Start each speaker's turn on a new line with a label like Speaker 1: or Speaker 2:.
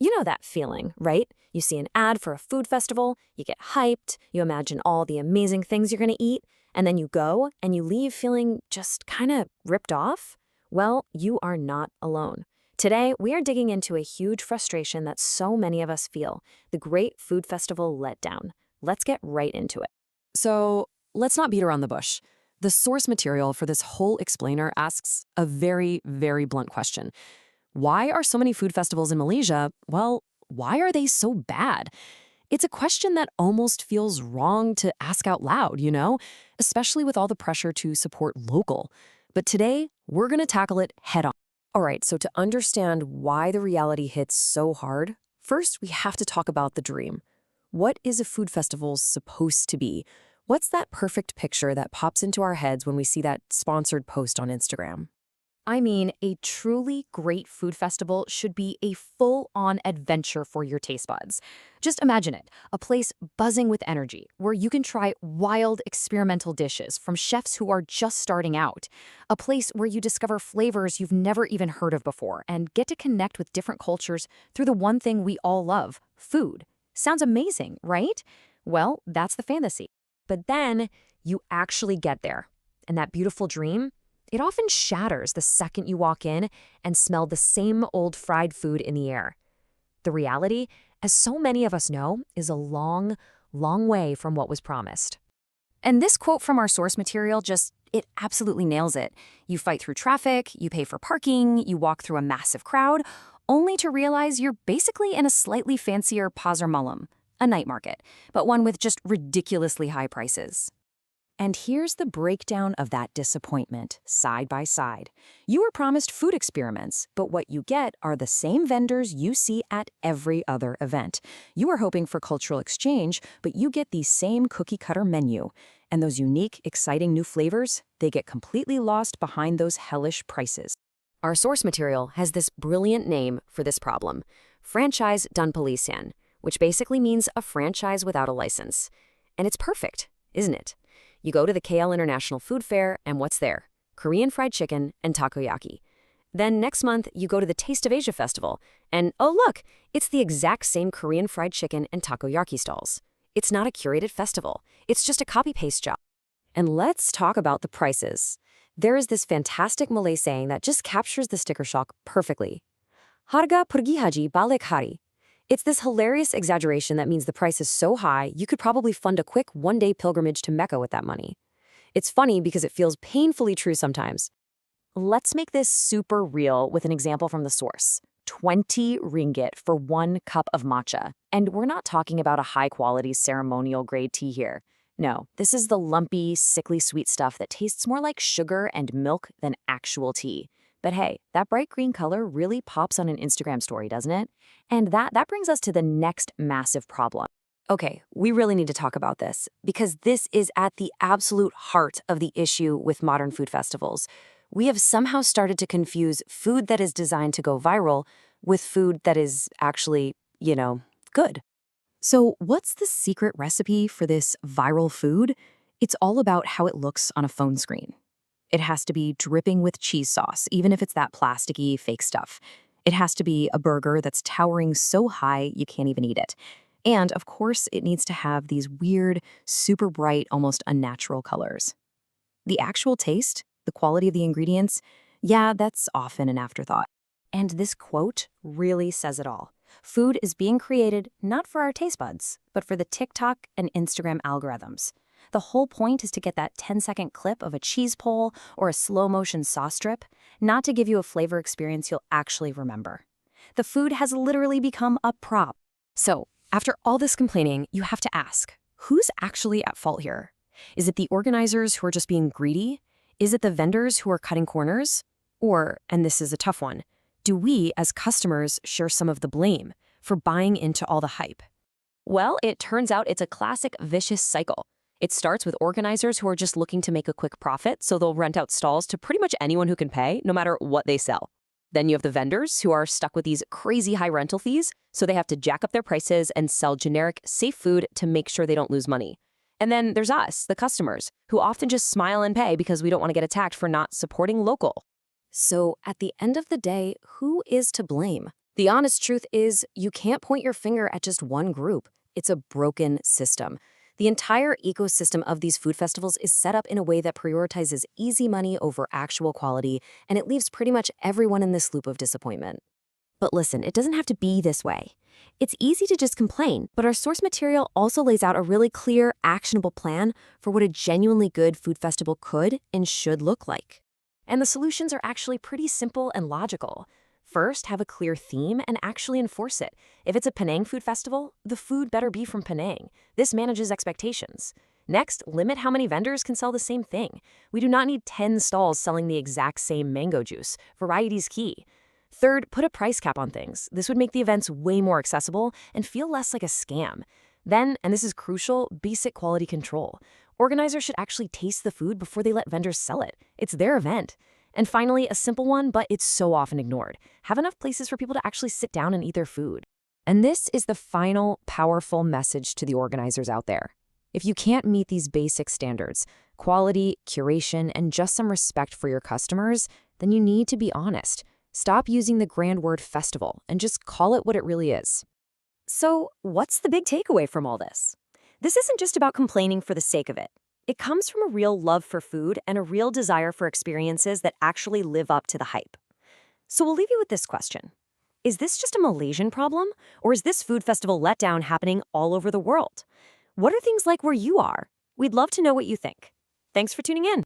Speaker 1: You know that feeling, right? You see an ad for a food festival, you get hyped, you imagine all the amazing things you're going to eat, and then you go and you leave feeling just kind of ripped off? Well, you are not alone. Today, we are digging into a huge frustration that so many of us feel, the Great Food Festival letdown. Let's get right into it.
Speaker 2: So let's not beat around the bush. The source material for this whole explainer asks a very, very blunt question. Why are so many food festivals in Malaysia? Well, why are they so bad? It's a question that almost feels wrong to ask out loud, especially with all the pressure to support local. But today, we're going to tackle it head on. All right, so to understand why the reality hits so hard, first we have to talk about the dream. What is a food festival supposed to be? What's that perfect picture that pops into our heads when we see that sponsored post on Instagram?
Speaker 1: I mean, a truly great food festival should be a full-on adventure for your taste buds. Just imagine it, a place buzzing with energy, where you can try wild experimental dishes from chefs who are just starting out. A place where you discover flavors you've never even heard of before and get to connect with different cultures through the one thing we all love, food. Sounds amazing, right? Well, that's the fantasy. But then you actually get there, and that beautiful dream, it often shatters the second you walk in and smell the same old fried food in the air. The reality, as so many of us know, is a long, long way from what was promised. And this quote from our source material it absolutely nails it. You fight through traffic, you pay for parking, you walk through a massive crowd, only to realize you're basically in a slightly fancier pasar malam, a night market, but one with just ridiculously high prices. And here's the breakdown of that disappointment, side by side. You were promised food experiments, but what you get are the same vendors you see at every other event. You are hoping for cultural exchange, but you get the same cookie-cutter menu. And those unique, exciting new flavors, they get completely lost behind those hellish prices. Our source material has this brilliant name for this problem, franchise dan pelisian, which basically means a franchise without a license. And it's perfect, isn't it? You go to the KL International Food Fair, and what's there? Korean fried chicken and takoyaki. Then next month, you go to the Taste of Asia Festival, and oh look, it's the exact same Korean fried chicken and takoyaki stalls. It's not a curated festival. It's just a copy-paste job. And let's talk about the prices. There is this fantastic Malay saying that just captures the sticker shock perfectly. Harga pergi haji balik hari. It's this hilarious exaggeration that means the price is so high, you could probably fund a quick one-day pilgrimage to Mecca with that money. It's funny because it feels painfully true sometimes. Let's make this super real with an example from the source. 20 ringgit for 1 cup of matcha. And we're not talking about a high-quality ceremonial grade tea here. No, this is the lumpy, sickly sweet stuff that tastes more like sugar and milk than actual tea. But hey, that bright green color really pops on an Instagram story, doesn't it? And that brings us to the next massive problem. Okay, we really need to talk about this, because this is at the absolute heart of the issue with modern food festivals. We have somehow started to confuse food that is designed to go viral with food that is actually, good. So what's the secret recipe for this viral food? It's all about how it looks on a phone screen. It has to be dripping with cheese sauce, even if it's that plasticky, fake stuff. It has to be a burger that's towering so high you can't even eat it. And, of course, it needs to have these weird, super bright, almost unnatural colors. The actual taste, the quality of the ingredients, yeah, that's often an afterthought. And this quote really says it all. Food is being created not for our taste buds, but for the TikTok and Instagram algorithms. The whole point is to get that 10-second clip of a cheese pull or a slow-motion sauce drip, not to give you a flavor experience you'll actually remember. The food has literally become a prop. So, after all this complaining, you have to ask, who's actually at fault here? Is it the organizers who are just being greedy? Is it the vendors who are cutting corners? Or, and this is a tough one, do we, as customers, share some of the blame for buying into all the hype? Well, it turns out it's a classic vicious cycle. It starts with organizers who are just looking to make a quick profit, so they'll rent out stalls to pretty much anyone who can pay, no matter what they sell. Then you have the vendors who are stuck with these crazy high rental fees, so they have to jack up their prices and sell generic, safe food to make sure they don't lose money. And then there's us, the customers, who often just smile and pay because we don't want to get attacked for not supporting local. So at the end of the day, who is to blame?
Speaker 2: The honest truth is, you can't point your finger at just one group. It's a broken system. The entire ecosystem of these food festivals is set up in a way that prioritizes easy money over actual quality, and it leaves pretty much everyone in this loop of disappointment.
Speaker 3: But listen, it doesn't have to be this way. It's easy to just complain, but our source material also lays out a really clear, actionable plan for what a genuinely good food festival could and should look like.
Speaker 2: And the solutions are actually pretty simple and logical. First, have a clear theme and actually enforce it. If it's a Penang food festival, the food better be from Penang. This manages expectations. Next, limit how many vendors can sell the same thing. We do not need 10 stalls selling the exact same mango juice. Variety is key. Third, put a price cap on things. This would make the events way more accessible and feel less like a scam. Then, and this is crucial, basic quality control. Organizers should actually taste the food before they let vendors sell it. It's their event. And finally, a simple one, but it's so often ignored. Have enough places for people to actually sit down and eat their food. And this is the final, powerful message to the organizers out there. If you can't meet these basic standards, quality, curation, and just some respect for your customers, then you need to be honest. Stop using the grand word festival and just call it what it really is.
Speaker 3: So, what's the big takeaway from all this? This isn't just about complaining for the sake of it. It comes from a real love for food and a real desire for experiences that actually live up to the hype. So we'll leave you with this question. Is this just a Malaysian problem, or is this food festival letdown happening all over the world? What are things like where you are? We'd love to know what you think. Thanks for tuning in.